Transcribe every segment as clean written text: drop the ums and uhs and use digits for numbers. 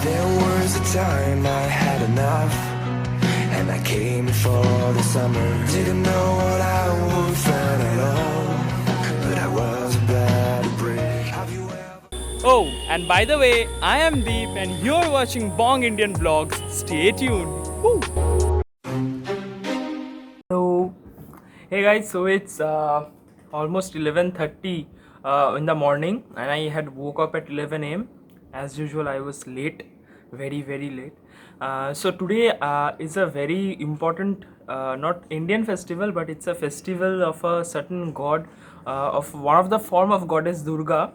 There was a time I had enough, and I came for the summer. Didn't know what I would find at all, but I was about to break. Have you ever... Oh, and by the way, I am Deep and you're watching Bong Indian Vlogs. Stay tuned. Woo. Hello. Hey guys, so it's almost 11:30 in the morning and I had woke up at 11 a.m. As usual, I was late, very late. So today is a very important, not Indian festival, but it's a festival of a certain god, of one of the form of goddess Durga,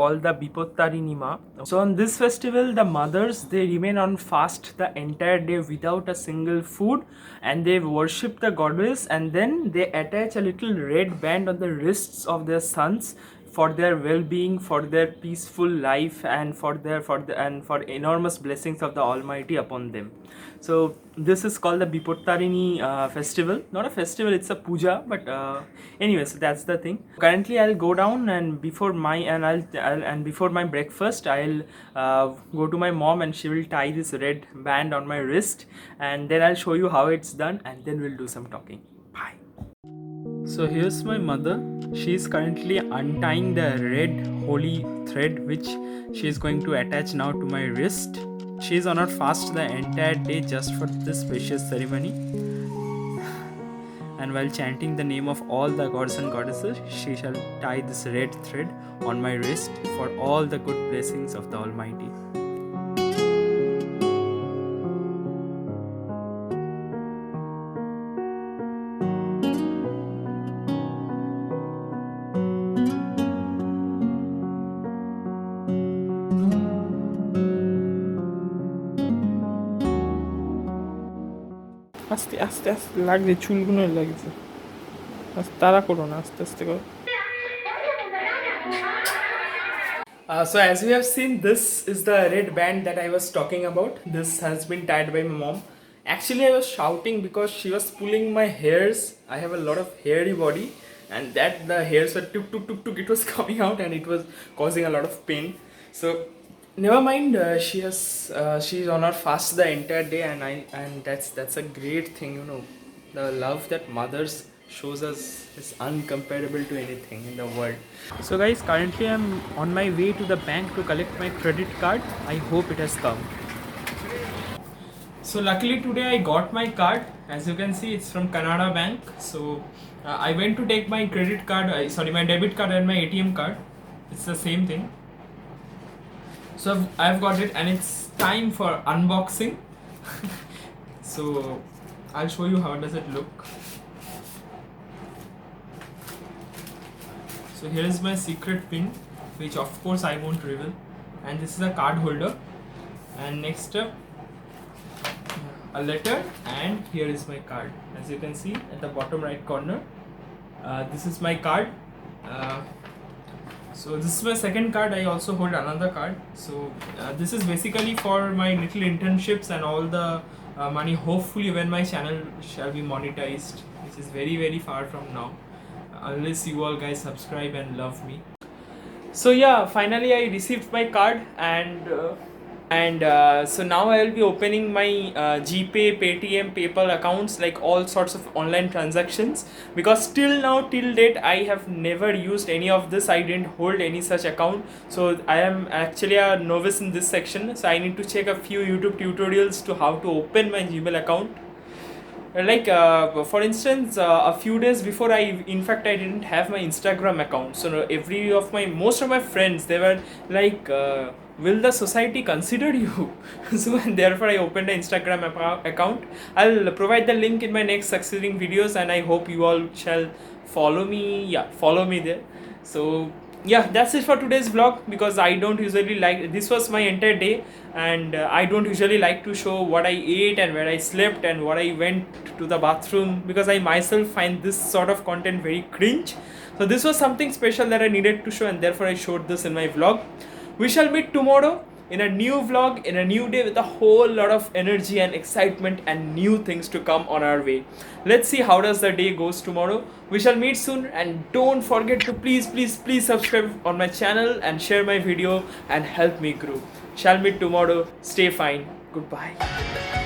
called the Bipottarinima. So on this festival, the mothers, they remain on fast the entire day without a single food, and they worship the goddess, and then they attach a little red band on the wrists of their sons for their well-being, for their peaceful life, and for enormous blessings of the Almighty upon them. So this is called the Bipottarini festival. Not a festival, it's a puja, but anyway, so that's the thing. Currently, I'll go down and before my breakfast, I'll go to my mom and she will tie this red band on my wrist, and then I'll show you how it's done, and then we'll do some talking. Bye. So here's my mother. She is currently untying the red holy thread which she is going to attach now to my wrist. She is on her fast the entire day just for this precious ceremony. And while chanting the name of all the gods and goddesses, she shall tie this red thread on my wrist for all the good blessings of the Almighty. আস্তে আস্তে আস্তে লাগছে, চুলগুলো লাগছে, তাড়া করো না, আস্তে আস্তে করো। So as we have seen, this is the red band that I was talking about. This has been tied by my mom. Actually, I was shouting because she was pulling my hairs. I have a lot of hairy body, and that the hairs were tuk tuk tuk tuk. It was coming out and it was causing a lot of pain. So never mind. She's on her fast the entire day, and that's a great thing, you know. The love that mothers shows us is uncomparable to anything in the world. So guys, currently I'm on my way to the bank to collect my credit card. I hope it has come. So luckily today I got my card. As you can see, it's from Canara Bank. So I went to take my credit card, my debit card and my ATM card. It's the same thing. So I've got it and it's time for unboxing. So I'll show you how does it look. So here is my secret pin, which of course I won't reveal, and this is a card holder, and next up a letter, and here is my card. As you can see at the bottom right corner, this is my card. So this is my second card. I also hold another card. So this is basically for my little internships and all the money, hopefully when my channel shall be monetized, which is very far from now, unless you all guys subscribe and love me. So yeah, finally I received my card, and so now I will be opening my GPay, Paytm, PayPal accounts, like all sorts of online transactions, because till date I have never used any of this. I didn't hold any such account, so I am actually a novice in this section. So I need to check a few YouTube tutorials to how to open my Gmail account. Like for instance, a few days before I didn't have my Instagram account. So most of my friends, they were like, will the society consider you? So and therefore I opened an Instagram account. I'll provide the link in my next succeeding videos, and I hope you all shall follow me there. So yeah, that's it for today's vlog, because I don't usually like, this was my entire day, and I don't usually like to show what I ate and where I slept and what I went to the bathroom, because I myself find this sort of content very cringe. So this was something special that I needed to show, and therefore I showed this in my vlog. We shall meet tomorrow in a new vlog, in a new day, with a whole lot of energy and excitement and new things to come on our way. Let's see how does the day goes tomorrow. We shall meet soon, and don't forget to please subscribe on my channel and share my video and help me grow. Shall meet tomorrow. Stay fine. Goodbye.